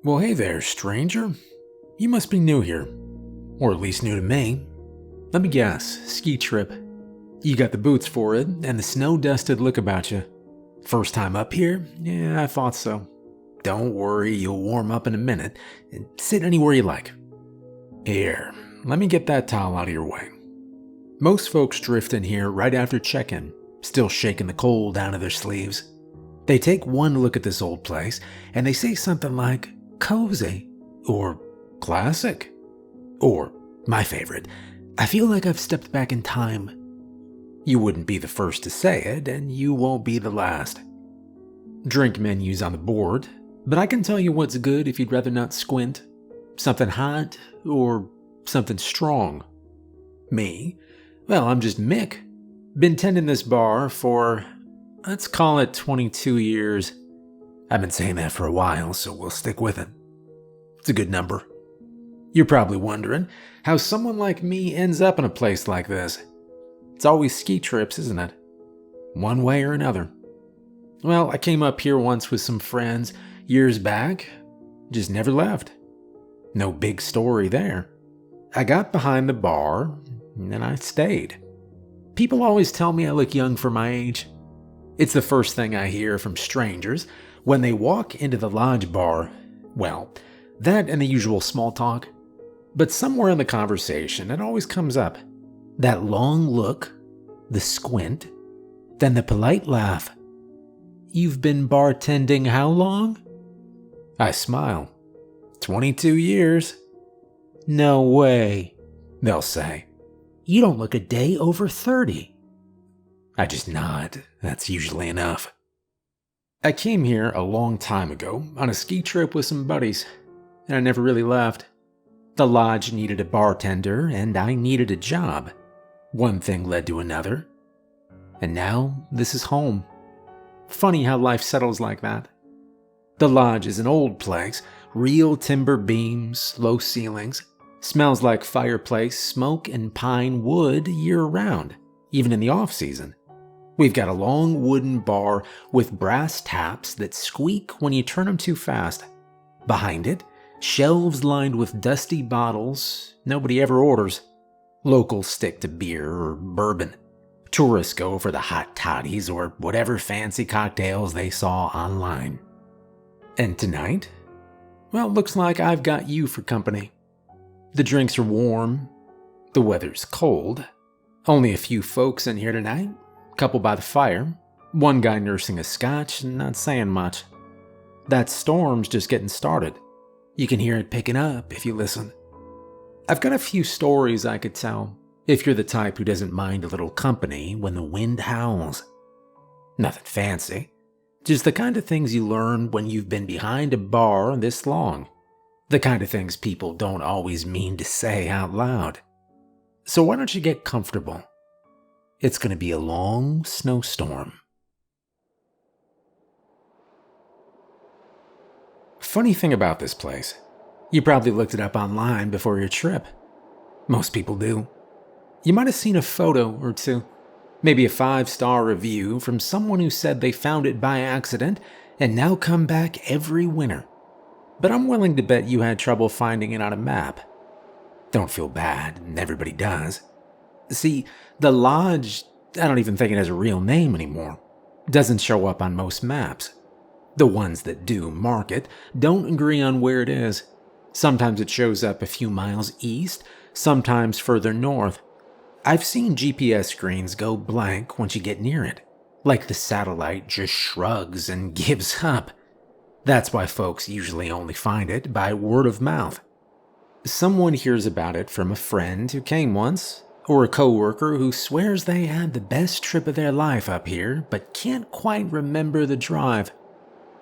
Well, hey there, stranger. You must be new here. Or at least new to me. Let me guess, ski trip. You got the boots for it, and the snow-dusted look about you. First time up here? Yeah, I thought so. Don't worry, you'll warm up in a minute, and sit anywhere you like. Here, let me get that towel out of your way. Most folks drift in here right after check-in, still shaking the cold out of their sleeves. They take one look at this old place, and they say something like, cozy, or classic, or, my favorite, I feel like I've stepped back in time. You wouldn't be the first to say it, and you won't be the last. Drink menus on the board, but I can tell you what's good if you'd rather not squint. Something hot, or something strong. Me? Well, I'm just Mick. Been tending this bar for, let's call it 22 years. I've been saying that for a while, so we'll stick with it. It's a good number. You're probably wondering how someone like me ends up in a place like this. It's always ski trips, isn't it? One way or another. Well, I came up here once with some friends years back, just never left. No big story there. I got behind the bar, and I stayed. People always tell me I look young for my age. It's the first thing I hear from strangers when they walk into the lodge bar. Well, that and the usual small talk. But somewhere in the conversation, it always comes up. That long look, the squint, then the polite laugh. You've been bartending how long? I smile. 22 years. No way, they'll say. You don't look a day over 30. I just nod. That's usually enough. I came here a long time ago on a ski trip with some buddies, and I never really left. The lodge needed a bartender, and I needed a job. One thing led to another. And now this is home. Funny how life settles like that. The lodge is an old place, real timber beams, low ceilings. Smells like fireplace, smoke, and pine wood year-round, even in the off-season. We've got a long wooden bar with brass taps that squeak when you turn them too fast. Behind it, shelves lined with dusty bottles nobody ever orders. Locals stick to beer or bourbon. Tourists go for the hot toddies or whatever fancy cocktails they saw online. And tonight? Well, looks like I've got you for company. The drinks are warm. The weather's cold. Only a few folks in here tonight. Couple by the fire. One guy nursing a scotch and not saying much. That storm's just getting started. You can hear it picking up if you listen. I've got a few stories I could tell, if you're the type who doesn't mind a little company when the wind howls. Nothing fancy. Just the kind of things you learn when you've been behind a bar this long. The kind of things people don't always mean to say out loud. So why don't you get comfortable? It's going to be a long snowstorm. Funny thing about this place, you probably looked it up online before your trip. Most people do. You might have seen a photo or two, maybe a 5-star review from someone who said they found it by accident and now come back every winter. But I'm willing to bet you had trouble finding it on a map. Don't feel bad, everybody does. See, the lodge, I don't even think it has a real name anymore. Doesn't show up on most maps. The ones that do mark it don't agree on where it is. Sometimes it shows up a few miles east, sometimes further north. I've seen GPS screens go blank once you get near it, like the satellite just shrugs and gives up. That's why folks usually only find it by word of mouth. Someone hears about it from a friend who came once, or a coworker who swears they had the best trip of their life up here but can't quite remember the drive.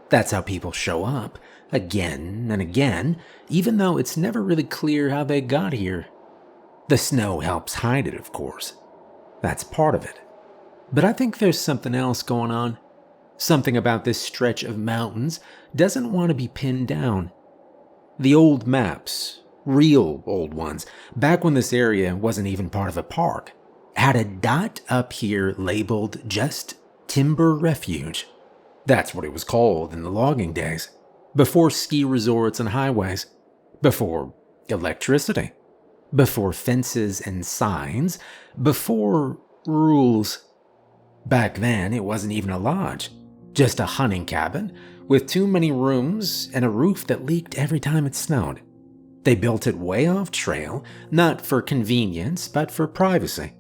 That's how people show up, again and again, even though it's never really clear how they got here. The snow helps hide it, of course. That's part of it. But I think there's something else going on. Something about this stretch of mountains doesn't want to be pinned down. The old maps, real old ones, back when this area wasn't even part of a park, had a dot up here labeled just Timber Refuge. That's what it was called in the logging days. Before ski resorts and highways. Before electricity. Before fences and signs. Before rules. Back then, it wasn't even a lodge. Just a hunting cabin with too many rooms and a roof that leaked every time it snowed. They built it way off trail, not for convenience, but for privacy.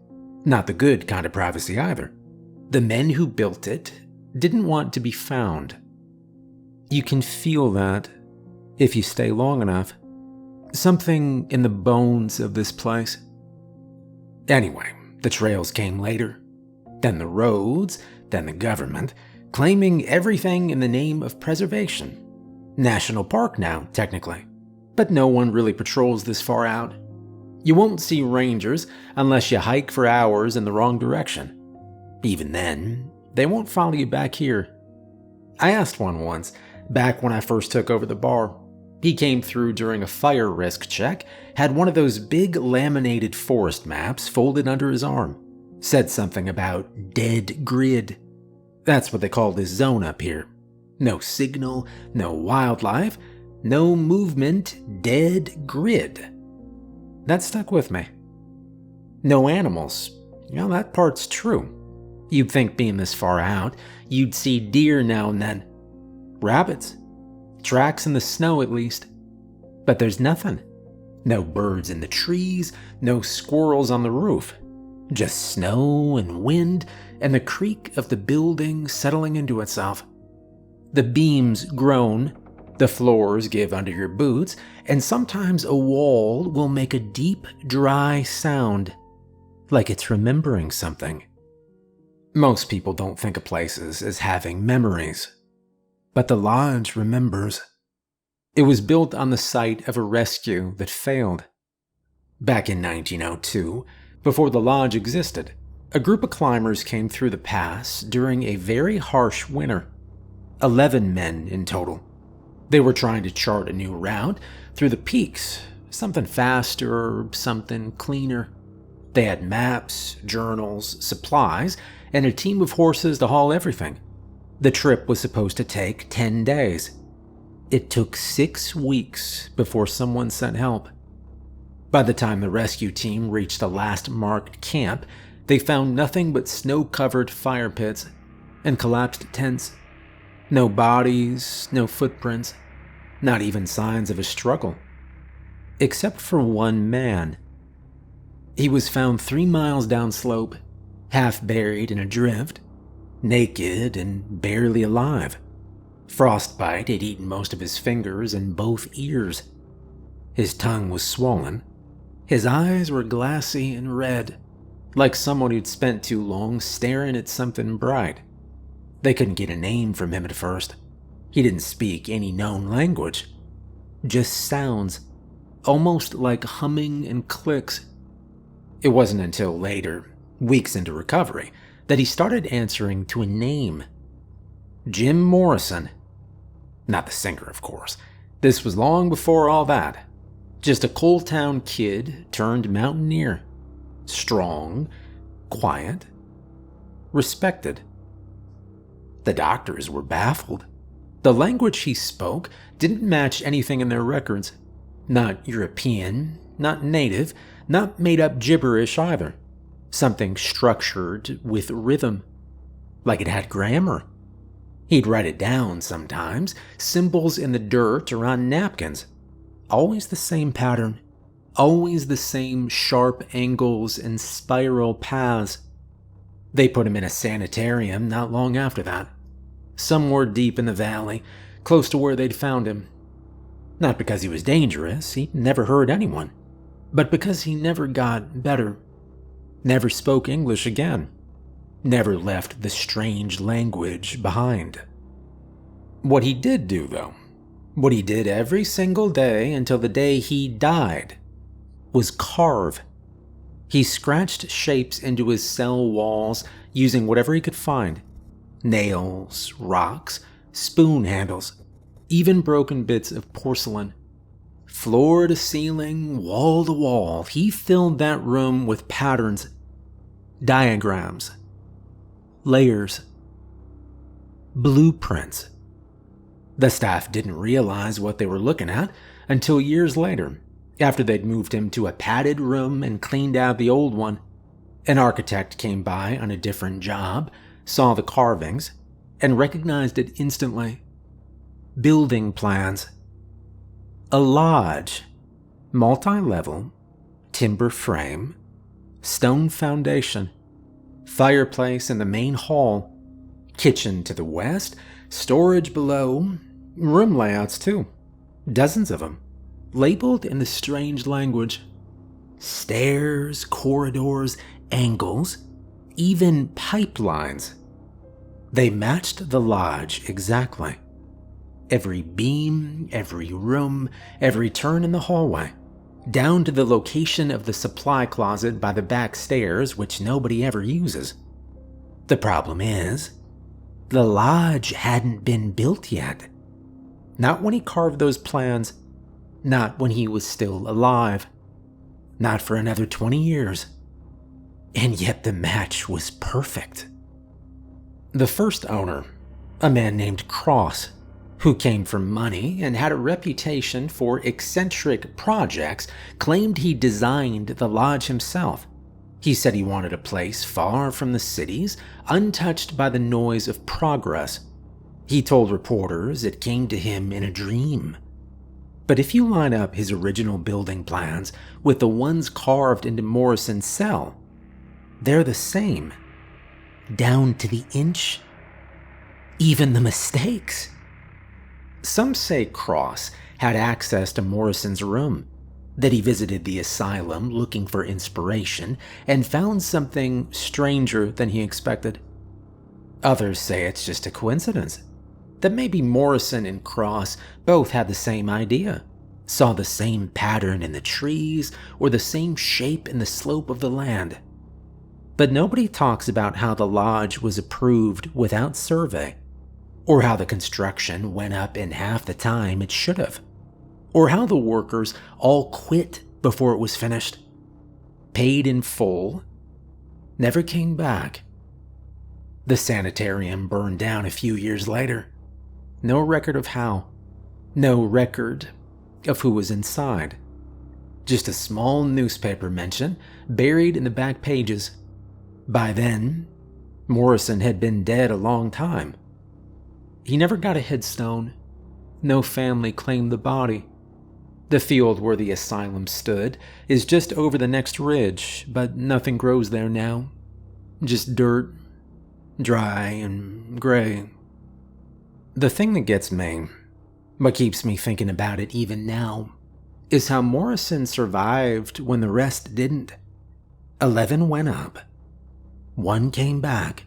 Not the good kind of privacy either. The men who built it didn't want to be found. You can feel that if you stay long enough. Something in the bones of this place. Anyway, the trails came later. Then the roads, then the government, claiming everything in the name of preservation. National park now, technically. But no one really patrols this far out. You won't see rangers unless you hike for hours in the wrong direction. Even then, they won't follow you back here. I asked one once, back when I first took over the bar. He came through during a fire risk check, had one of those big laminated forest maps folded under his arm. Said something about dead grid. That's what they call this zone up here. No signal, no wildlife, no movement, dead grid. That stuck with me. No animals. That part's true. You'd think being this far out, you'd see deer now and then. Rabbits. Tracks in the snow at least. But there's nothing. No birds in the trees, no squirrels on the roof. Just snow and wind and the creak of the building settling into itself. The beams groan, the floors give under your boots, and sometimes a wall will make a deep, dry sound, like it's remembering something. Most people don't think of places as having memories, but the lodge remembers. It was built on the site of a rescue that failed. Back in 1902, before the lodge existed, a group of climbers came through the pass during a very harsh winter. 11 men in total. They were trying to chart a new route through the peaks, something faster, something cleaner. They had maps, journals, supplies, and a team of horses to haul everything. The trip was supposed to take 10 days. It took 6 weeks before someone sent help. By the time the rescue team reached the last marked camp, they found nothing but snow-covered fire pits and collapsed tents. No bodies, no footprints, not even signs of a struggle. Except for one man. He was found 3 miles downslope, half buried in a drift, naked and barely alive. Frostbite had eaten most of his fingers and both ears. His tongue was swollen. His eyes were glassy and red, like someone who'd spent too long staring at something bright. They couldn't get a name from him at first. He didn't speak any known language. Just sounds, almost like humming and clicks. It wasn't until later, weeks into recovery, that he started answering to a name. Jim Morrison. Not the singer, of course. This was long before all that. Just a coal town kid turned mountaineer. Strong, quiet, respected. The doctors were baffled. The language he spoke didn't match anything in their records. Not European, not native, not made-up gibberish either. Something structured with rhythm, like it had grammar. He'd write it down sometimes, symbols in the dirt or on napkins. Always the same pattern, always the same sharp angles and spiral paths. They put him in a sanitarium not long after that, somewhere deep in the valley, close to where they'd found him. Not because he was dangerous, he never hurt anyone, but because he never got better, never spoke English again, never left the strange language behind. What he did do, though, what he did every single day until the day he died, was carve. He scratched shapes into his cell walls using whatever he could find. Nails, rocks, spoon handles, even broken bits of porcelain. Floor to ceiling, wall to wall, he filled that room with patterns, diagrams, layers, blueprints. The staff didn't realize what they were looking at until years later, after they'd moved him to a padded room and cleaned out the old one. An architect came by on a different job, saw the carvings, and recognized it instantly. Building plans. A lodge. Multi-level, timber frame, stone foundation, fireplace in the main hall, kitchen to the west, storage below, room layouts too. Dozens of them, labeled in the strange language. Stairs, corridors, angles, even pipelines. They matched the lodge exactly. Every beam, every room, every turn in the hallway, down to the location of the supply closet by the back stairs, which nobody ever uses. The problem is, the lodge hadn't been built yet. Not when he carved those plans, not when he was still alive, not for another 20 years. And yet the match was perfect. The first owner, a man named Cross, who came from money and had a reputation for eccentric projects, claimed he designed the lodge himself. He said he wanted a place far from the cities, untouched by the noise of progress. He told reporters it came to him in a dream. But if you line up his original building plans with the ones carved into Morrison's cell, they're the same. Down to the inch. Even the mistakes. Some say Cross had access to Morrison's room, that he visited the asylum looking for inspiration and found something stranger than he expected. Others say it's just a coincidence, that maybe Morrison and Cross both had the same idea, saw the same pattern in the trees or the same shape in the slope of the land. But nobody talks about how the lodge was approved without survey, or how the construction went up in half the time it should have, or how the workers all quit before it was finished, paid in full, never came back. The sanitarium burned down a few years later. No record of how, no record of who was inside. Just a small newspaper mention buried in the back pages. By then, Morrison had been dead a long time. He never got a headstone. No family claimed the body. The field where the asylum stood is just over the next ridge, but nothing grows there now. Just dirt, dry and gray. The thing that gets me, but keeps me thinking about it even now, is how Morrison survived when the rest didn't. 11 went up. 1 came back.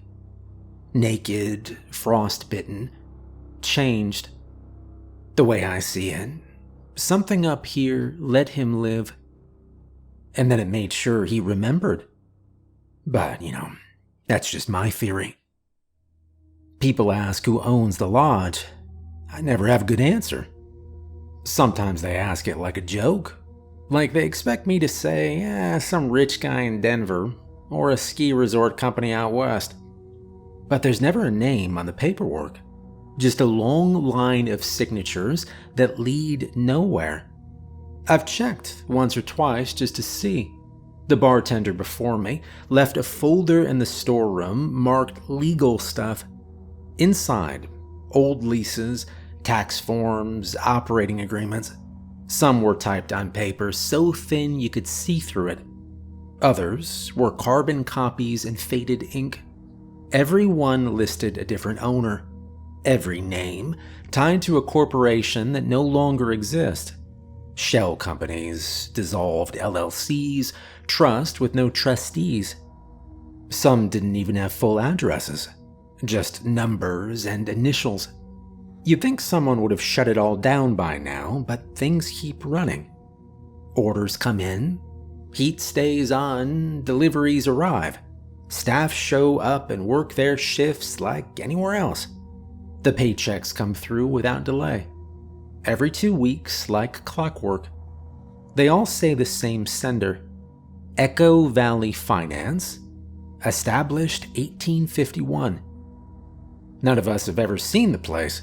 Naked, frostbitten, changed. The way I see it, something up here let him live, and then it made sure he remembered. But, that's just my theory. People ask who owns the lodge. I never have a good answer. Sometimes they ask it like a joke, like they expect me to say, some rich guy in Denver, or a ski resort company out west. But there's never a name on the paperwork. Just a long line of signatures that lead nowhere. I've checked once or twice just to see. The bartender before me left a folder in the storeroom marked legal stuff. Inside, old leases, tax forms, operating agreements. Some were typed on paper so thin you could see through it. Others were carbon copies in faded ink. Every one listed a different owner. Every name tied to a corporation that no longer exists. Shell companies, dissolved LLCs, trust with no trustees. Some didn't even have full addresses, just numbers and initials. You'd think someone would have shut it all down by now, but things keep running. Orders come in, heat stays on, deliveries arrive. Staff show up and work their shifts like anywhere else. The paychecks come through without delay. Every 2 weeks, like clockwork. They all say the same sender. Echo Valley Finance, established 1851. None of us have ever seen the place.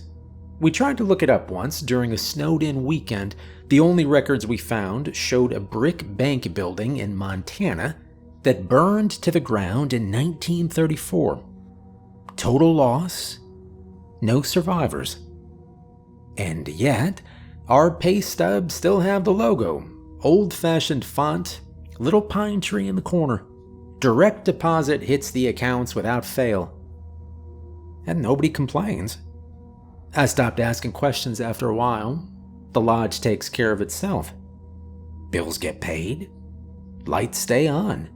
We tried to look it up once during a snowed-in weekend. The only records we found showed a brick bank building in Montana that burned to the ground in 1934. Total loss, no survivors. And yet, our pay stubs still have the logo, old-fashioned font, little pine tree in the corner. Direct deposit hits the accounts without fail. And nobody complains. I stopped asking questions after a while. The lodge takes care of itself. Bills get paid. Lights stay on.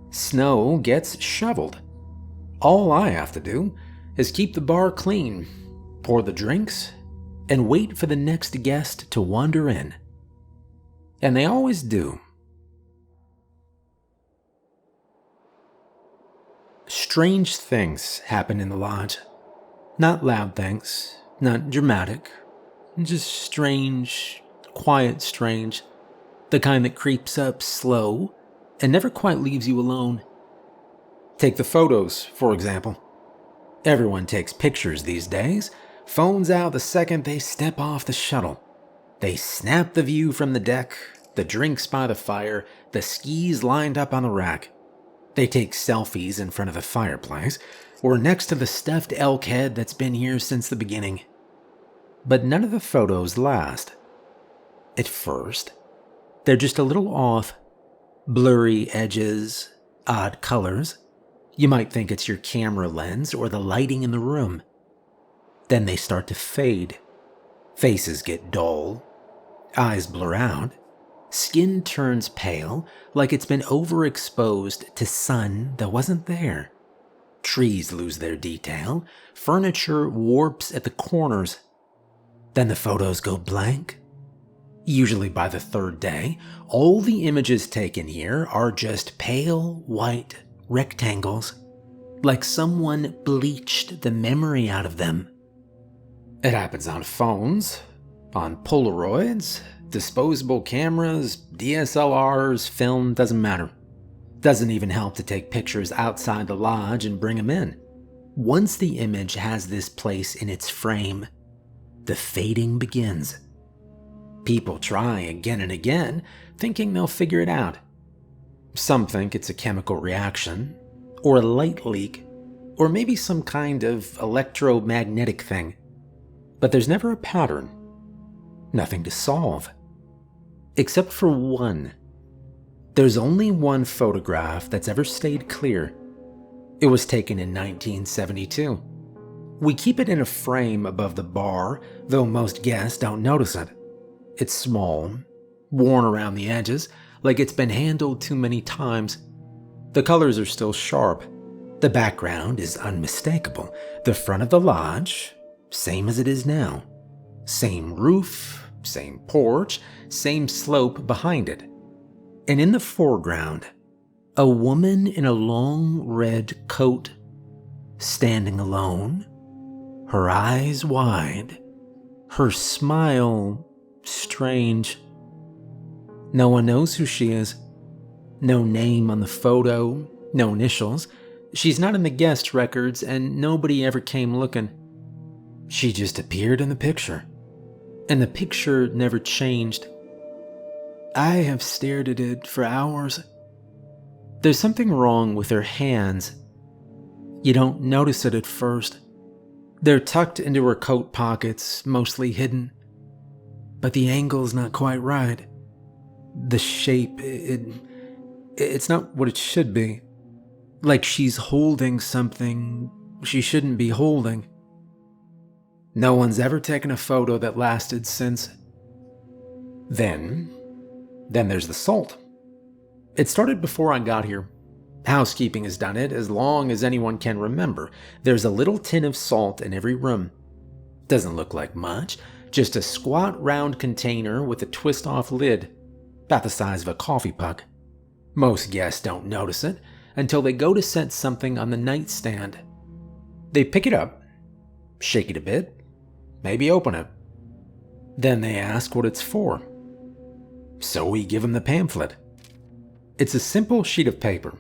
Snow gets shoveled. All I have to do is keep the bar clean, pour the drinks, and wait for the next guest to wander in. And they always do. Strange things happen in the lodge. Not loud things, not dramatic, just strange, quiet strange. The kind that creeps up slow and never quite leaves you alone. Take the photos, for example. Everyone takes pictures these days, phones out the second they step off the shuttle. They snap the view from the deck, the drinks by the fire, the skis lined up on the rack. They take selfies in front of the fireplace, or next to the stuffed elk head that's been here since the beginning. But none of the photos last. At first, they're just a little off. Blurry edges, odd colors. You might think it's your camera lens or the lighting in the room. Then they start to fade. Faces get dull. Eyes blur out. Skin turns pale, like it's been overexposed to sun that wasn't there. Trees lose their detail. Furniture warps at the corners. Then the photos go blank. Usually by the third day, all the images taken here are just pale white rectangles, like someone bleached the memory out of them. It happens on phones, on Polaroids, disposable cameras, DSLRs, film, doesn't matter. Doesn't even help to take pictures outside the lodge and bring them in. Once the image has this place in its frame, the fading begins. People try again and again, thinking they'll figure it out. Some think it's a chemical reaction, or a light leak, or maybe some kind of electromagnetic thing. But there's never a pattern. Nothing to solve. Except for one. There's only one photograph that's ever stayed clear. It was taken in 1972. We keep it in a frame above the bar, though most guests don't notice it. It's small, worn around the edges, like it's been handled too many times. The colors are still sharp. The background is unmistakable. The front of the lodge, same as it is now. Same roof, same porch, same slope behind it. And in the foreground, a woman in a long red coat, standing alone, her eyes wide, her smile strange. No one knows who she is. No name on the photo, no initials. She's not in the guest records, and nobody ever came looking. She just appeared in the picture, and the picture never changed. I have stared at it for hours. There's something wrong with her hands. You don't notice it at first. They're tucked into her coat pockets, mostly hidden. But the angle's not quite right. The shape, it's not what it should be. Like she's holding something she shouldn't be holding. No one's ever taken a photo that lasted since. Then there's the salt. It started before I got here. Housekeeping has done it as long as anyone can remember. There's a little tin of salt in every room. Doesn't look like much, just a squat round container with a twist-off lid, about the size of a coffee puck. Most guests don't notice it until they go to set something on the nightstand. They pick it up, shake it a bit, maybe open it. Then they ask what it's for. So we give them the pamphlet. It's a simple sheet of paper.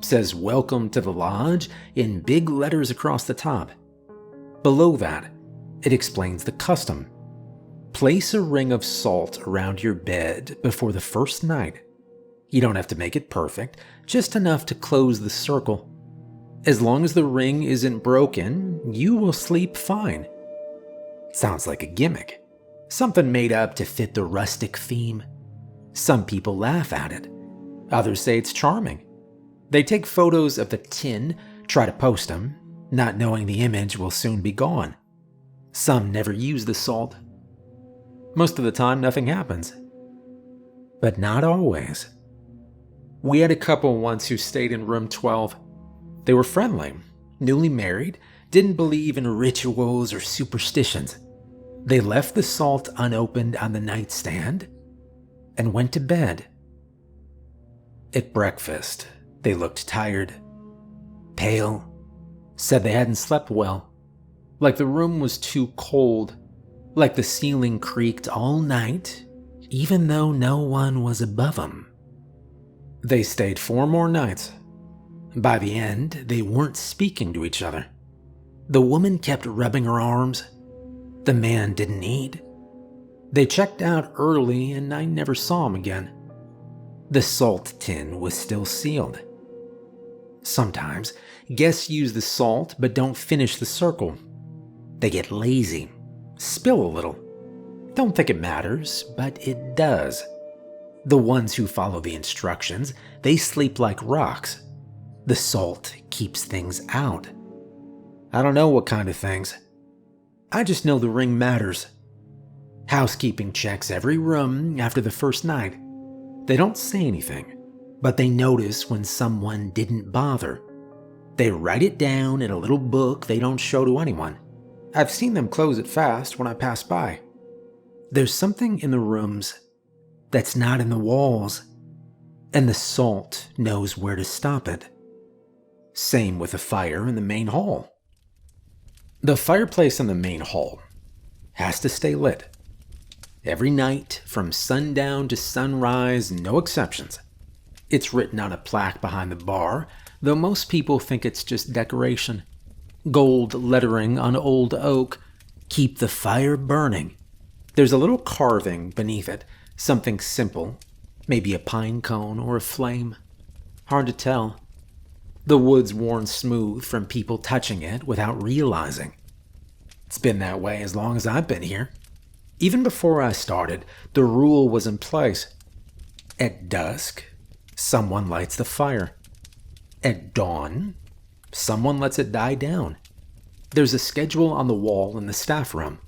Says "Welcome to the Lodge" in big letters across the top. Below that, It explains the custom. Place a ring of salt around your bed before the first night. You don't have to make it perfect, just enough to close the circle. As long as the ring isn't broken, you will sleep fine. Sounds like a gimmick. Something made up to fit the rustic theme. Some people laugh at it. Others say it's charming. They take photos of the tin, try to post them, not knowing the image will soon be gone. Some never use the salt. Most of the time, nothing happens. But not always. We had a couple once who stayed in room 12. They were friendly, newly married, didn't believe in rituals or superstitions. They left the salt unopened on the nightstand and went to bed. At breakfast, they looked tired, pale, said they hadn't slept well, like the room was too cold, like the ceiling creaked all night, even though no one was above them. They stayed 4 more nights. By the end, they weren't speaking to each other. The woman kept rubbing her arms. The man didn't eat. They checked out early and I never saw him again. The salt tin was still sealed. Sometimes, guests use the salt but don't finish the circle. They get lazy, spill a little. Don't think it matters, but it does. The ones who follow the instructions, they sleep like rocks. The salt keeps things out. I don't know what kind of things. I just know the ring matters. Housekeeping checks every room after the first night. They don't say anything, but they notice when someone didn't bother. They write it down in a little book they don't show to anyone. I've seen them close it fast when I pass by. There's something in the rooms that's not in the walls, and the salt knows where to stop it. Same with the fire in the main hall. The fireplace in the main hall has to stay lit. Every night, from sundown to sunrise, no exceptions. It's written on a plaque behind the bar, though most people think it's just decoration. Gold lettering on old oak, "Keep the fire burning." There's a little carving beneath it, something simple, maybe a pine cone or a flame. Hard to tell. The wood's worn smooth from people touching it without realizing. It's been that way as long as I've been here. Even before I started, the rule was in place. At dusk, someone lights the fire. At dawn, someone lets it die down. There's a schedule on the wall in the staff room.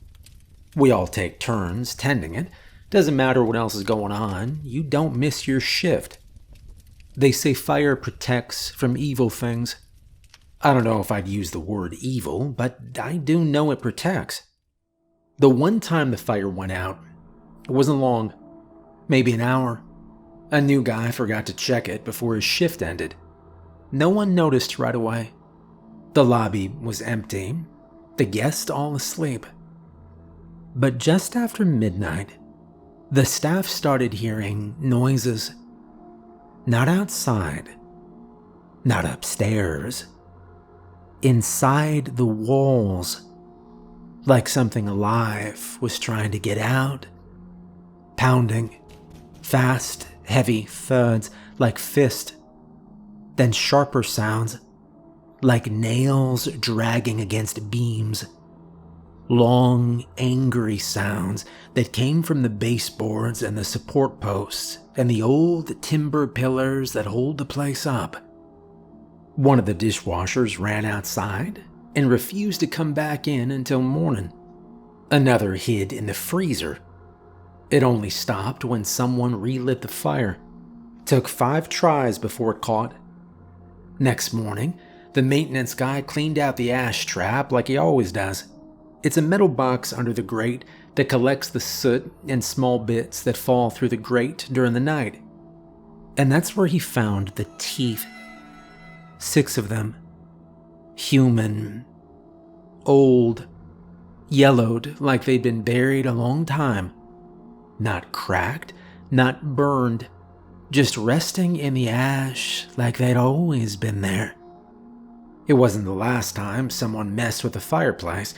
We all take turns tending it. Doesn't matter what else is going on, you don't miss your shift. They say fire protects from evil things. I don't know if I'd use the word evil, but I do know it protects. The one time the fire went out, it wasn't long, maybe an hour. A new guy forgot to check it before his shift ended. No one noticed right away. The lobby was empty, the guests all asleep. But just after midnight, the staff started hearing noises. Not outside, not upstairs, inside the walls, like something alive was trying to get out. Pounding, fast, heavy thuds like fist, then sharper sounds, like nails dragging against beams. Long, angry sounds that came from the baseboards and the support posts and the old timber pillars that hold the place up. One of the dishwashers ran outside and refused to come back in until morning. Another hid in the freezer. It only stopped when someone relit the fire. Took 5 tries before it caught. Next morning, the maintenance guy cleaned out the ash trap like he always does. It's a metal box under the grate that collects the soot and small bits that fall through the grate during the night. And that's where he found the teeth. 6 of them. Human. Old. Yellowed like they'd been buried a long time. Not cracked, not burned. Just resting in the ash like they'd always been there. It wasn't the last time someone messed with the fireplace.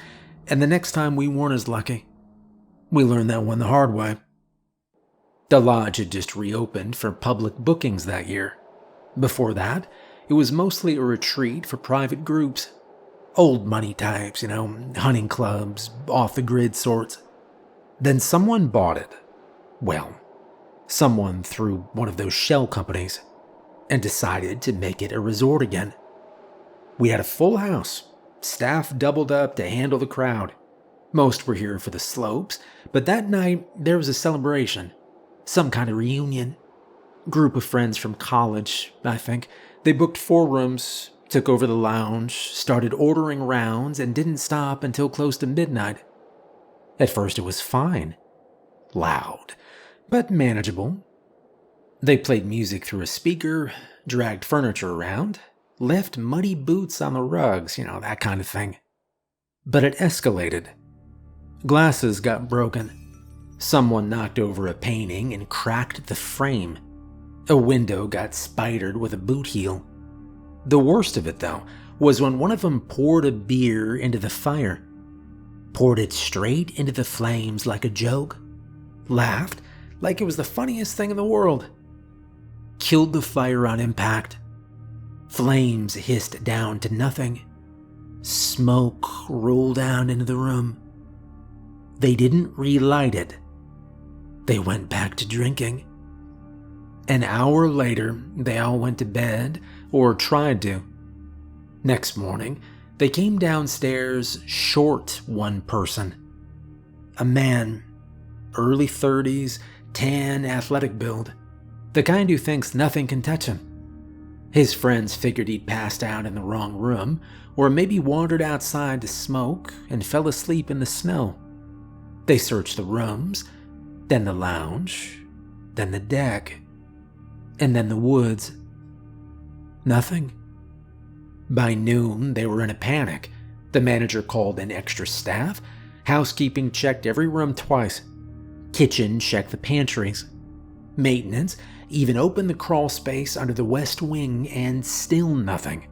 And the next time we weren't as lucky. We learned that one the hard way. The lodge had just reopened for public bookings that year. Before that, it was mostly a retreat for private groups. Old money types, hunting clubs, off-the-grid sorts. Then someone bought it. Well, someone through one of those shell companies, and decided to make it a resort again. We had a full house, staff doubled up to handle the crowd. Most were here for the slopes, but that night there was a celebration, some kind of reunion. Group of friends from college, I think. They booked 4 rooms, took over the lounge, started ordering rounds, and didn't stop until close to midnight. At first it was fine. Loud, but manageable. They played music through a speaker, dragged furniture around, left muddy boots on the rugs, that kind of thing. But it escalated. Glasses got broken. Someone knocked over a painting and cracked the frame. A window got spidered with a boot heel. The worst of it, though, was when one of them poured a beer into the fire. Poured it straight into the flames like a joke. Laughed like it was the funniest thing in the world. Killed the fire on impact. Flames hissed down to nothing. Smoke rolled down into the room. They didn't relight it. They went back to drinking. An hour later, they all went to bed, or tried to. Next morning, they came downstairs short one person. A man, early 30s, tan, athletic build. The kind who thinks nothing can touch him. His friends figured he'd passed out in the wrong room, or maybe wandered outside to smoke and fell asleep in the snow. They searched the rooms, then the lounge, then the deck, and then the woods. Nothing. By noon, they were in a panic. The manager called in extra staff. Housekeeping checked every room twice. Kitchen checked the pantries. Maintenance even opened the crawl space under the west wing, and still nothing.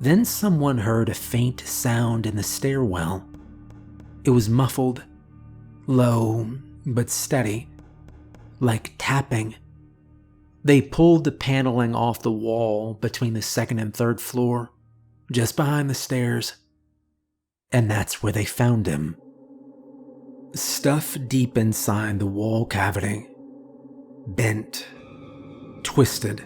Then someone heard a faint sound in the stairwell. It was muffled, low but steady, like tapping. They pulled the paneling off the wall between the 2nd and 3rd floor, just behind the stairs. And that's where they found him. Stuff deep inside the wall cavity. Bent, twisted,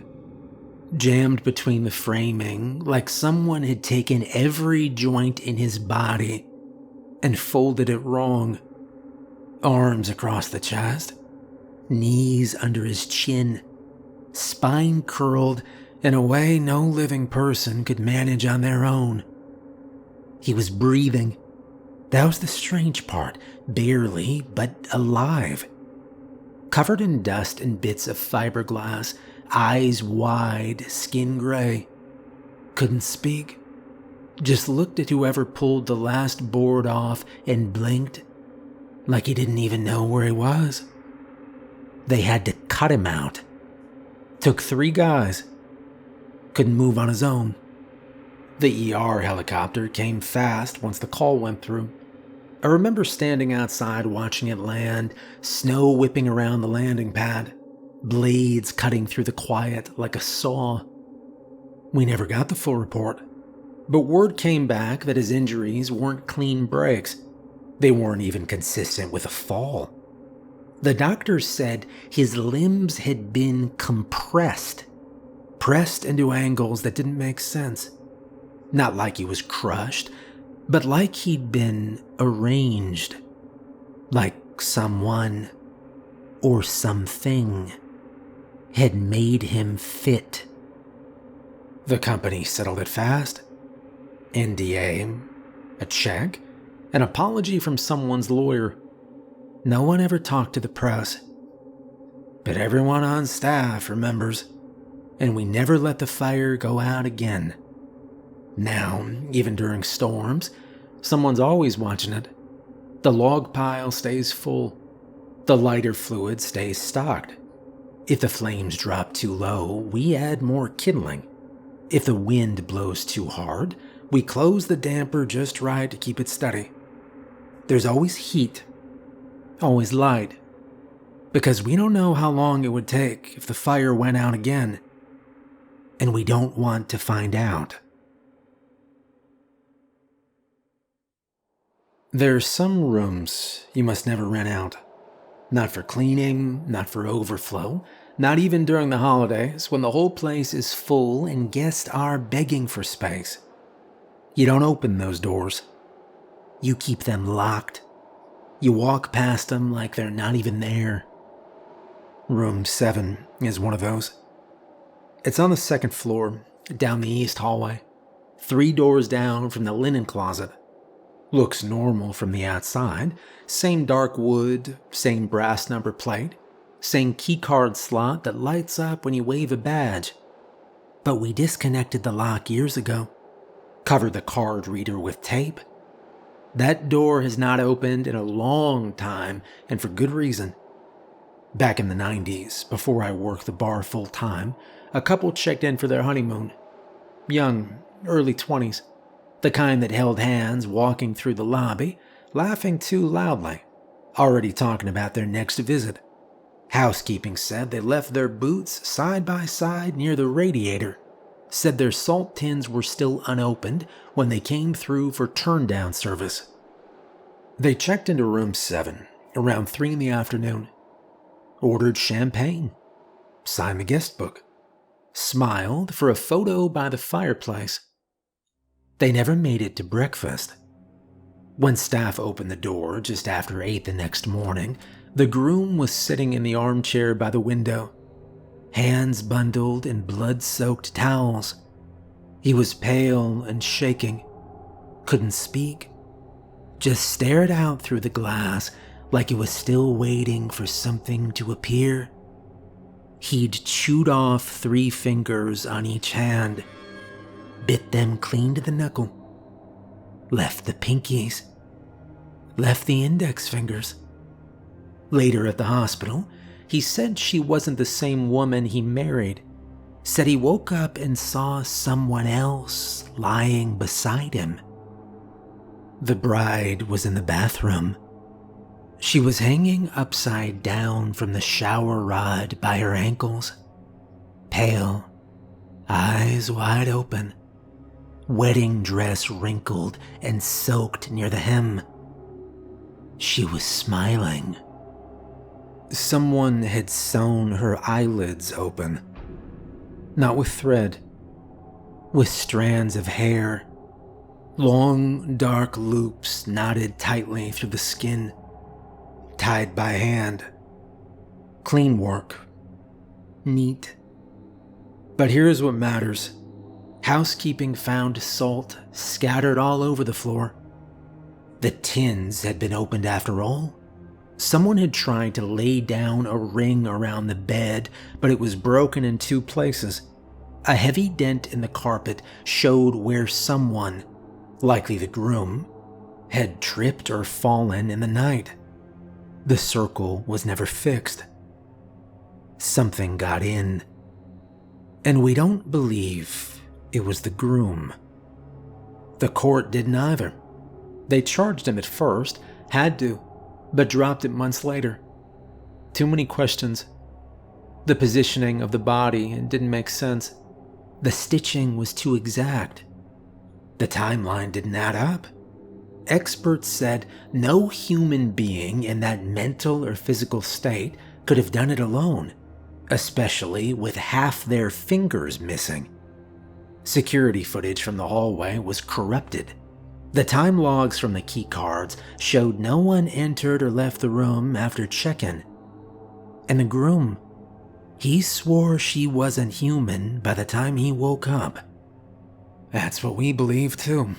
jammed between the framing like someone had taken every joint in his body and folded it wrong. Arms across the chest, knees under his chin, spine curled in a way no living person could manage on their own. He was breathing. That was the strange part, barely, but alive. Covered in dust and bits of fiberglass, eyes wide, skin gray. Couldn't speak. Just looked at whoever pulled the last board off and blinked like he didn't even know where he was. They had to cut him out. Took 3 guys. Couldn't move on his own. The ER helicopter came fast once the call went through. I remember standing outside watching it land, snow whipping around the landing pad, blades cutting through the quiet like a saw. We never got the full report, but word came back that his injuries weren't clean breaks. They weren't even consistent with a fall. The doctors said his limbs had been compressed, pressed into angles that didn't make sense. Not like he was crushed, but like he'd been arranged. Like someone or something had made him fit. The company settled it fast. NDA, a check, an apology from someone's lawyer. No one ever talked to the press. But everyone on staff remembers, and we never let the fire go out again. Now, even during storms, someone's always watching it. The log pile stays full. The lighter fluid stays stocked. If the flames drop too low, we add more kindling. If the wind blows too hard, we close the damper just right to keep it steady. There's always heat, always light, because we don't know how long it would take if the fire went out again, and we don't want to find out. There are some rooms you must never rent out. Not for cleaning, not for overflow, not even during the holidays when the whole place is full and guests are begging for space. You don't open those doors. You keep them locked. You walk past them like they're not even there. Room 7 is one of those. It's on the second floor, down the east hallway, 3 doors down from the linen closet. Looks normal from the outside. Same dark wood, same brass number plate, same keycard slot that lights up when you wave a badge. But we disconnected the lock years ago. Covered the card reader with tape. That door has not opened in a long time, and for good reason. Back in the 90s, before I worked the bar full time, a couple checked in for their honeymoon. Young, early 20s. The kind that held hands walking through the lobby, laughing too loudly, already talking about their next visit. Housekeeping said they left their boots side by side near the radiator, said their salt tins were still unopened when they came through for turn-down service. They checked into room 7 around 3 in the afternoon, ordered champagne, signed the guest book, smiled for a photo by the fireplace. They never made it to breakfast. When staff opened the door just after 8 the next morning, the groom was sitting in the armchair by the window, hands bundled in blood-soaked towels. He was pale and shaking, couldn't speak, just stared out through the glass like he was still waiting for something to appear. He'd chewed off 3 fingers on each hand, bit them clean to the knuckle, left the pinkies, left the index fingers. Later at the hospital, he said she wasn't the same woman he married, said he woke up and saw someone else lying beside him. The bride was in the bathroom. She was hanging upside down from the shower rod by her ankles, pale, eyes wide open, wedding dress wrinkled and soaked near the hem. She was smiling. Someone had sewn her eyelids open. Not with thread, with strands of hair. Long, dark loops knotted tightly through the skin, tied by hand. Clean work. Neat. But here's what matters. Housekeeping found salt scattered all over the floor. The tins had been opened after all. Someone had tried to lay down a ring around the bed, but it was broken in 2 places. A heavy dent in the carpet showed where someone, likely the groom, had tripped or fallen in the night. The circle was never fixed. Something got in. And we don't believe it was the groom. The court didn't either. They charged him at first, had to, but dropped it months later. Too many questions. The positioning of the body didn't make sense. The stitching was too exact. The timeline didn't add up. Experts said no human being in that mental or physical state could have done it alone, especially with half their fingers missing. Security footage from the hallway was corrupted. The time logs from the key cards showed no one entered or left the room after check-in. And the groom, he swore she wasn't human by the time he woke up. That's what we believe too.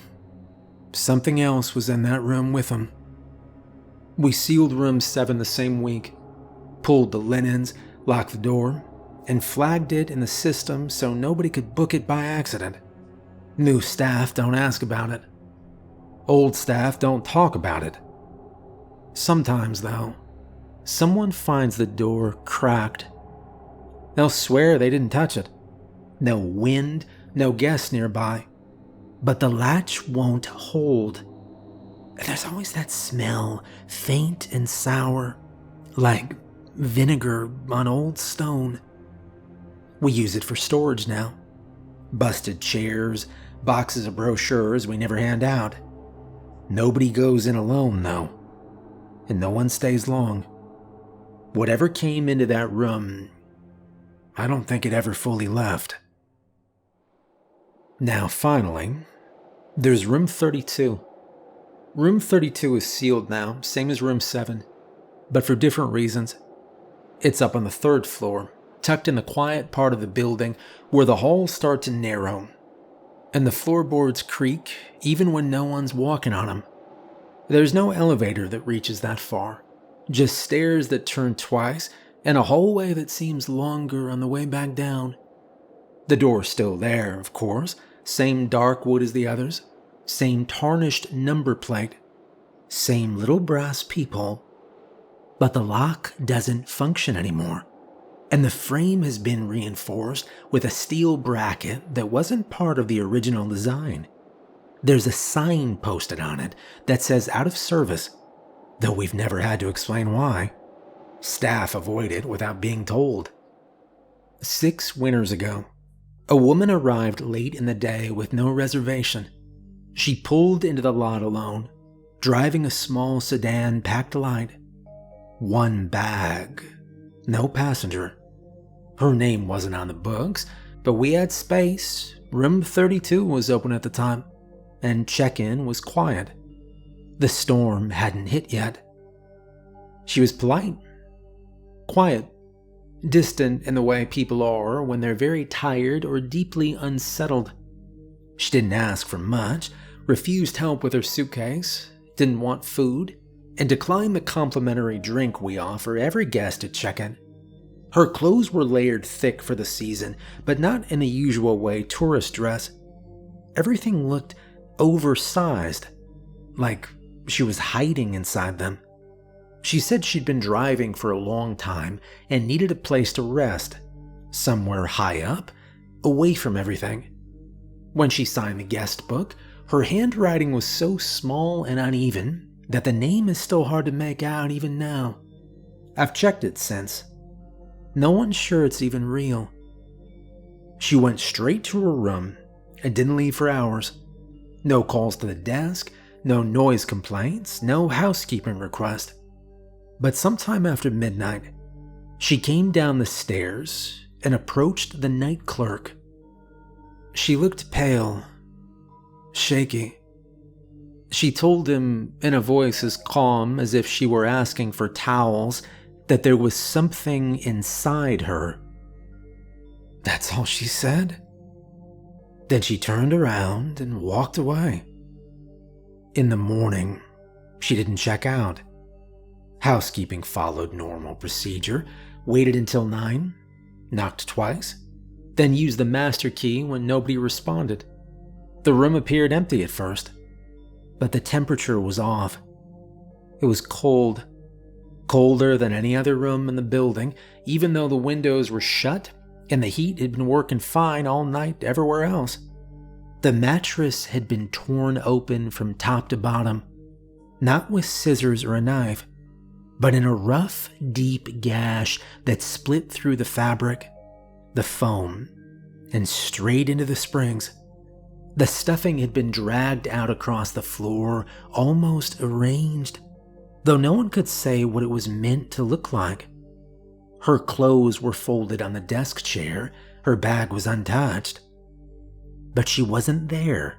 Something else was in that room with him. We sealed room 7 the same week, pulled the linens, locked the door, and flagged it in the system so nobody could book it by accident. New staff don't ask about it. Old staff don't talk about it. Sometimes, though, someone finds the door cracked. They'll swear they didn't touch it. No wind, no guests nearby. But the latch won't hold. And there's always that smell, faint and sour, like vinegar on old stone. We use it for storage now. Busted chairs, boxes of brochures we never hand out. Nobody goes in alone, though, and no one stays long. Whatever came into that room, I don't think it ever fully left. Now, finally, there's room 32. Room 32 is sealed now, same as room 7, but for different reasons. It's up on the 3rd floor, tucked in the quiet part of the building where the halls start to narrow, and the floorboards creak even when no one's walking on them. There's no elevator that reaches that far, just stairs that turn twice and a hallway that seems longer on the way back down. The door's still there, of course, same dark wood as the others, same tarnished number plate, same little brass peephole. But the lock doesn't function anymore, and the frame has been reinforced with a steel bracket that wasn't part of the original design. There's a sign posted on it that says out of service, though we've never had to explain why. Staff avoid it without being told. 6 winters ago, a woman arrived late in the day with no reservation. She pulled into the lot alone, driving a small sedan packed light. 1 bag, no passenger. Her name wasn't on the books, but we had space. Room 32 was open at the time, and check-in was quiet. The storm hadn't hit yet. She was polite, quiet, distant in the way people are when they're very tired or deeply unsettled. She didn't ask for much, refused help with her suitcase, didn't want food, and declined the complimentary drink we offer every guest at check-in. Her clothes were layered thick for the season, but not in the usual way tourists dress. Everything looked oversized, like she was hiding inside them. She said she'd been driving for a long time and needed a place to rest, somewhere high up, away from everything. When she signed the guest book, her handwriting was so small and uneven that the name is still hard to make out even now. I've checked it since. No one's sure it's even real. She went straight to her room and didn't leave for hours. No calls to the desk, no noise complaints, no housekeeping request. But sometime after midnight, she came down the stairs and approached the night clerk. She looked pale, shaky. She told him in a voice as calm as if she were asking for towels that there was something inside her. That's all she said. Then she turned around and walked away. In the morning, she didn't check out. Housekeeping followed normal procedure, waited until 9, knocked twice, then used the master key when nobody responded. The room appeared empty at first, but the temperature was off. It was cold, colder than any other room in the building, even though the windows were shut and the heat had been working fine all night everywhere else. The mattress had been torn open from top to bottom, not with scissors or a knife, but in a rough, deep gash that split through the fabric, the foam, and straight into the springs. The stuffing had been dragged out across the floor, almost arranged, though no one could say what it was meant to look like. Her clothes were folded on the desk chair, her bag was untouched. But she wasn't there.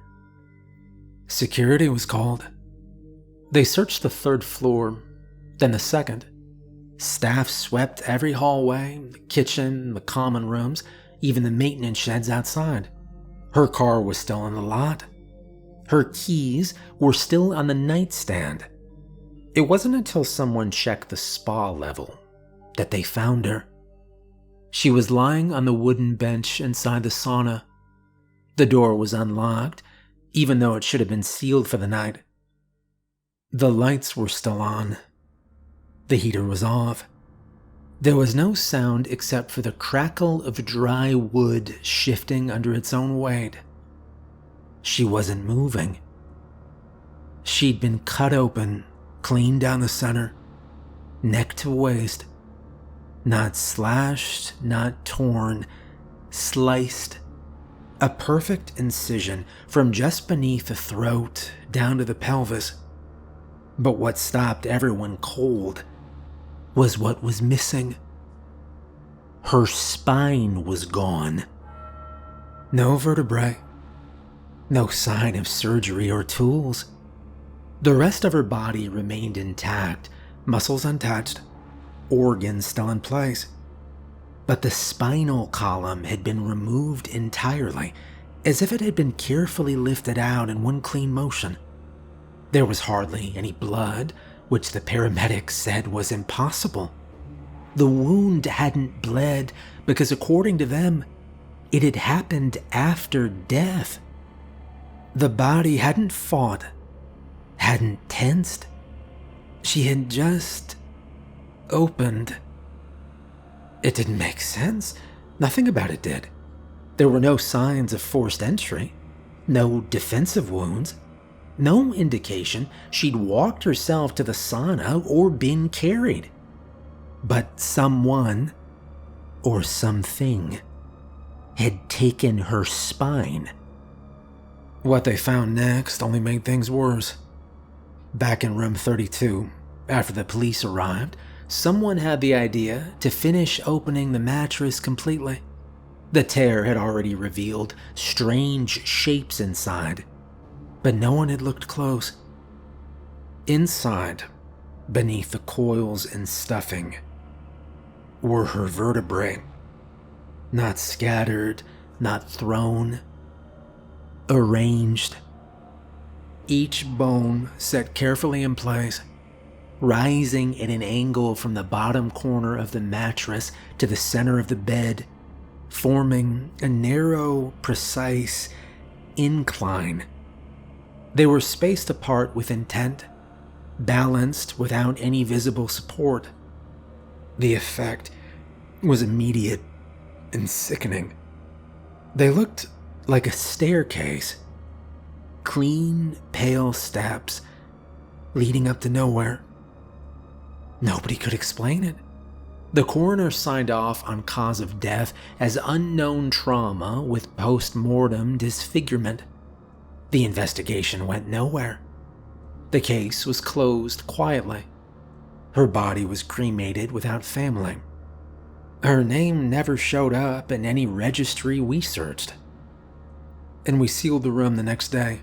Security was called. They searched the 3rd floor, then the 2nd. Staff swept every hallway, the kitchen, the common rooms, even the maintenance sheds outside. Her car was still in the lot. Her keys were still on the nightstand. It wasn't until someone checked the spa level that they found her. She was lying on the wooden bench inside the sauna. The door was unlocked, even though it should have been sealed for the night. The lights were still on. The heater was off. There was no sound except for the crackle of dry wood shifting under its own weight. She wasn't moving. She'd been cut open, clean down the center, neck to waist. Not slashed, not torn, sliced. A perfect incision from just beneath the throat down to the pelvis. But what stopped everyone cold was what was missing. Her spine was gone. No vertebrae. No sign of surgery or tools. The rest of her body remained intact, muscles untouched, organs still in place. But the spinal column had been removed entirely, as if it had been carefully lifted out in one clean motion. There was hardly any blood, which the paramedics said was impossible. The wound hadn't bled because, according to them, it had happened after death. The body hadn't fought, hadn't tensed. She had just opened. It didn't make sense. Nothing about it did. There were no signs of forced entry, no defensive wounds, no indication she'd walked herself to the sauna or been carried. But someone, or something, had taken her spine. What they found next only made things worse. Back in room 32, after the police arrived, someone had the idea to finish opening the mattress completely. The tear had already revealed strange shapes inside, but no one had looked close. Inside, beneath the coils and stuffing, were her vertebrae. Not scattered, not thrown, arranged. Each bone set carefully in place, rising at an angle from the bottom corner of the mattress to the center of the bed, forming a narrow, precise incline. They were spaced apart with intent, balanced without any visible support. The effect was immediate and sickening. They looked like a staircase. Clean, pale steps leading up to nowhere. Nobody could explain it. The coroner signed off on cause of death as unknown trauma with post-mortem disfigurement. The investigation went nowhere. The case was closed quietly. Her body was cremated without family. Her name never showed up in any registry we searched. And we sealed the room the next day.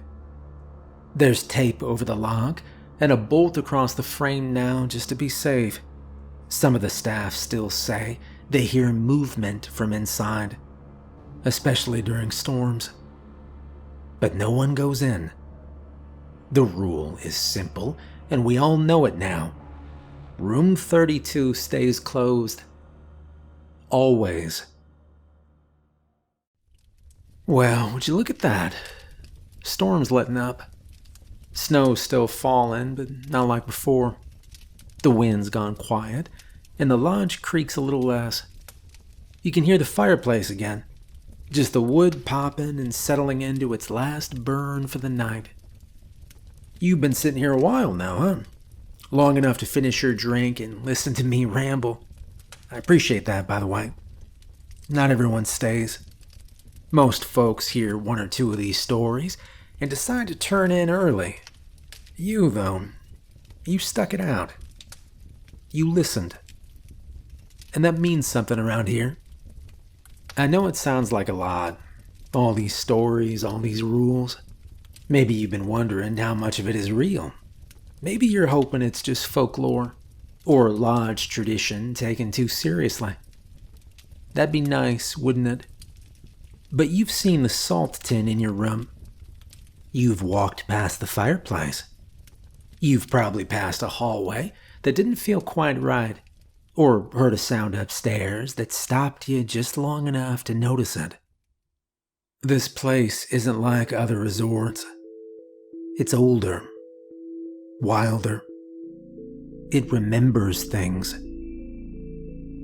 There's tape over the lock and a bolt across the frame now just to be safe. Some of the staff still say they hear movement from inside, especially during storms. But no one goes in. The rule is simple, and we all know it now. Room 32 stays closed. Always. Well, would you look at that? Storm's letting up. Snow's still falling, but not like before. The wind's gone quiet, and the lodge creaks a little less. You can hear the fireplace again. Just the wood popping and settling into its last burn for the night. You've been sitting here a while now, huh? Long enough to finish your drink and listen to me ramble. I appreciate that, by the way. Not everyone stays. Most folks hear one or two of these stories and decide to turn in early. You, though, you stuck it out. You listened. And that means something around here. I know it sounds like a lot. All these stories, all these rules. Maybe you've been wondering how much of it is real. Maybe you're hoping it's just folklore or lodge tradition taken too seriously. That'd be nice, wouldn't it? But you've seen the salt tin in your room. You've walked past the fireplace. You've probably passed a hallway that didn't feel quite right, or heard a sound upstairs that stopped you just long enough to notice it. This place isn't like other resorts. It's older, wilder. It remembers things.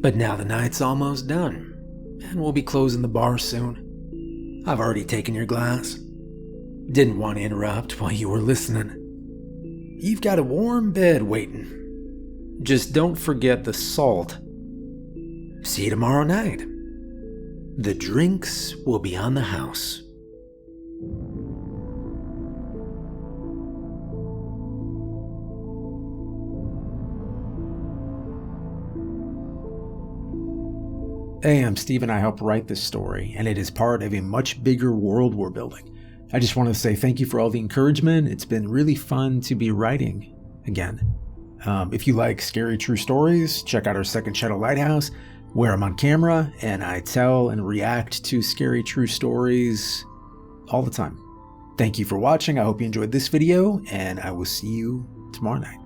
But now the night's almost done, and we'll be closing the bar soon. I've already taken your glass. Didn't want to interrupt while you were listening. you've got a warm bed waiting. Just don't forget the salt. See you tomorrow night. The drinks will be on the house. Hey, I'm Steve and I helped write this story, and it is part of a much bigger world we're building. I just want to say thank you for all the encouragement. It's been really fun to be writing again. If you like scary true stories, check out our second channel, Lighthouse, where I'm on camera and I tell and react to scary true stories all the time. Thank you for watching. I hope you enjoyed this video, and I will see you tomorrow night.